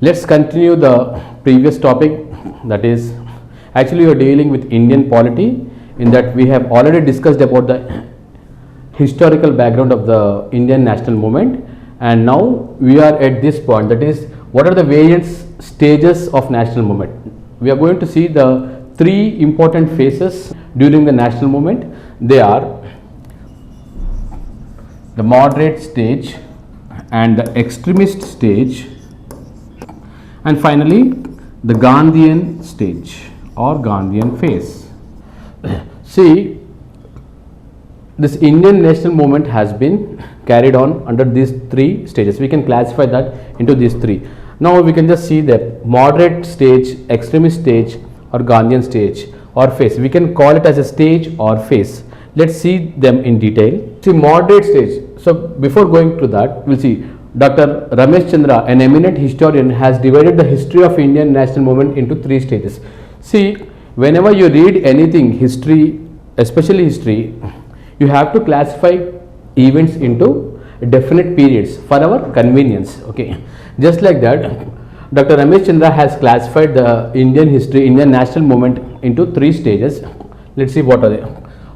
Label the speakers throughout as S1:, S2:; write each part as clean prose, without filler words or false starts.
S1: Let's continue the previous topic, that is actually we are dealing with Indian polity. In that we have already discussed about the historical background of the Indian national movement, and now we are at this point, that is what are the various stages of national movement. We are going to see the three important phases during the national movement. They are the moderate stage and the extremist stage, and finally the Gandhian stage or Gandhian phase. See, this Indian national movement has been carried on under these three stages. We can classify that into these three. Now we can just see the moderate stage, extremist stage or Gandhian stage or phase. We can call it as a stage or phase. Let's see them in detail. See, moderate stage. So before going to that, we'll see Dr. Ramesh Chandra, an eminent historian, has divided the history of Indian national movement into three stages. See, whenever you read anything, history, especially history, you have to classify events into definite periods for our convenience. Okay, just like that, Dr. Ramesh Chandra has classified the Indian history, Indian national movement into three stages. Let's see what are they.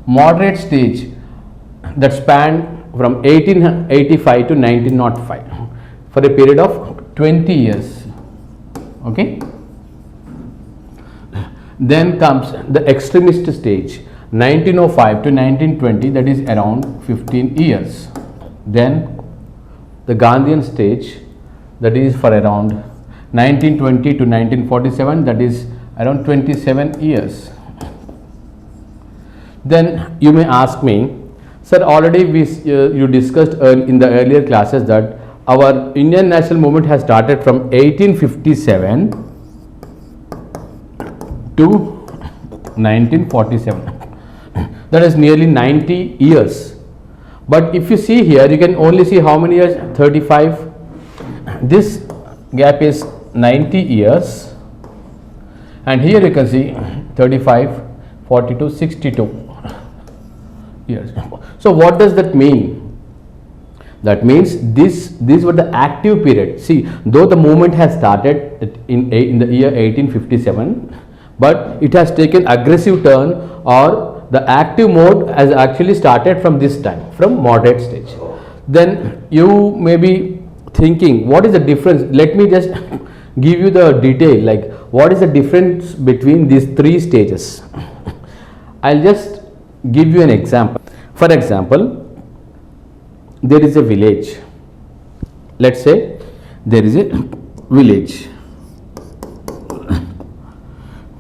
S1: Moderate stage, that span from 1885 to 1905 for a period of 20 years. Okay. Then comes the extremist stage, 1905 to 1920, that is around 15 years. Then the Gandhian stage, that is for around 1920 to 1947, that is around 27 years. Then you may ask me, sir, already you discussed in the earlier classes that our Indian national movement has started from 1857 to 1947. That is nearly 90 years. But if you see here, you can only see how many years? 35. This gap is 90 years. And here you can see 35, 42, 62 years. So what does that mean? That means these were the active period. See, though the movement has started in the year 1857, but it has taken aggressive turn, or the active mode has actually started from this time, from moderate stage. Then you may be thinking, what is the difference? Let me just give you the detail, like what is the difference between these three stages. I'll just give you an example. For example, there is a village. Let's say there is a village.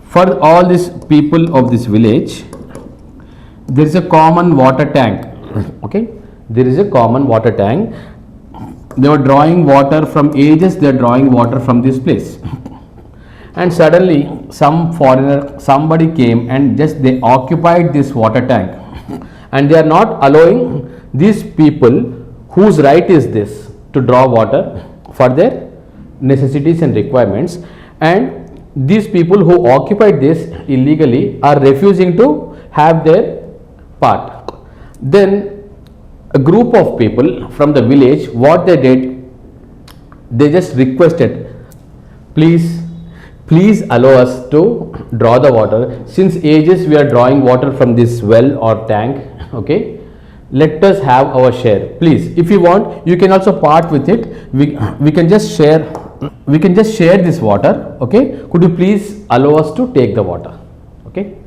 S1: For all these people of this village, there is a common water tank. Okay, there is a common water tank. They were drawing water from ages. They are drawing water from this place. And suddenly some foreigner, somebody came and just they occupied this water tank, and they are not allowing these people whose right is this to draw water for their necessities and requirements, and these people who occupied this illegally are refusing to have their part. Then a group of people from the village, what they did, they just requested, please allow us to draw the water. Since ages we are drawing water from this well or tank, okay, let us have our share. Please, if you want, you can also part with it. We can just share this water. Okay, could you please allow us to take the water? Okay,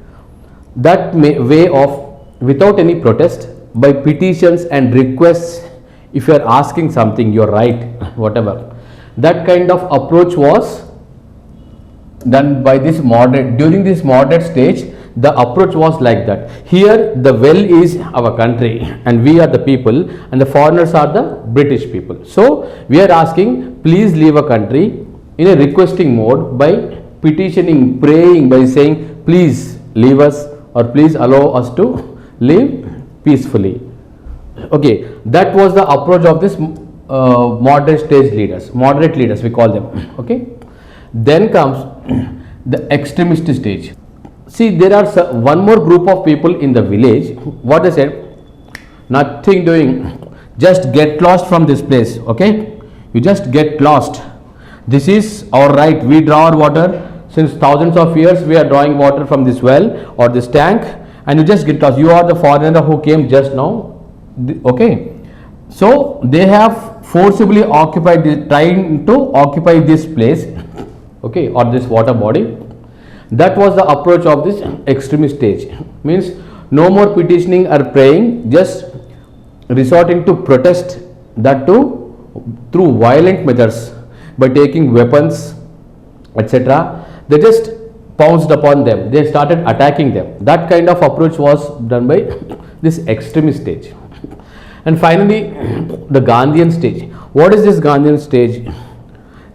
S1: that way of, without any protest, by petitions and requests, if you are asking something, your right, whatever, that kind of approach was done by this moderate. During this moderate stage, the approach was like that. Here the well is our country and we are the people, and the foreigners are the British people. So we are asking, please leave a country, in a requesting mode, by petitioning, praying, by saying, please leave us, or please allow us to live peacefully. Okay, that was the approach of this moderate leaders we call them. Okay, then comes the extremist stage. See, there are one more group of people in the village. What they said, nothing doing, just get lost from this place. Okay, you just get lost. This is our right. We draw our water. Since thousands of years, we are drawing water from this well or this tank, and you just get lost. You are the foreigner who came just now. Okay. So they have forcibly occupied, trying to occupy this place, okay, or this water body. That was the approach of this extremist stage. Means no more petitioning or praying, just resorting to protest, that too through violent methods by taking weapons, etc. They just pounced upon them. They started attacking them. That kind of approach was done by this extremist stage. And finally, the Gandhian stage. What is this Gandhian stage?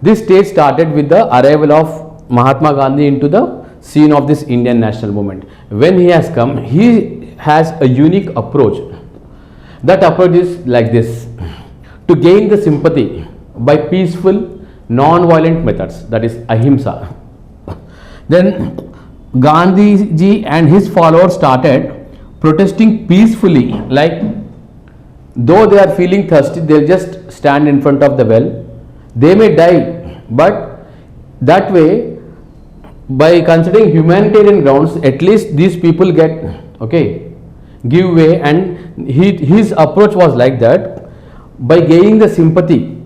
S1: This stage started with the arrival of Mahatma Gandhi into the scene of this Indian national movement. When he has come, he has a unique approach. That approach is like this: to gain the sympathy by peaceful, non-violent methods, that is ahimsa. Then Gandhiji and his followers started protesting peacefully, like though they are feeling thirsty, they'll just stand in front of the well. They may die, but that way, by considering humanitarian grounds, at least these people get, okay, give way. And his approach was like that: by gaining the sympathy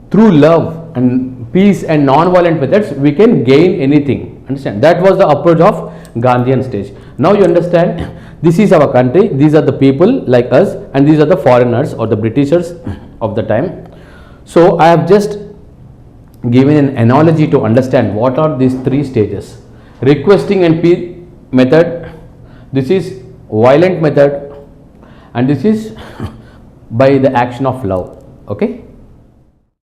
S1: through love and peace and non-violent methods, we can gain anything. Understand? That was the approach of Gandhian stage. Now you understand, this is our country, these are the people like us, and these are the foreigners or the Britishers of the time. So I have just given an analogy to understand what are these three stages. Requesting and peace method, this is violent method, and this is by the action of love. Okay.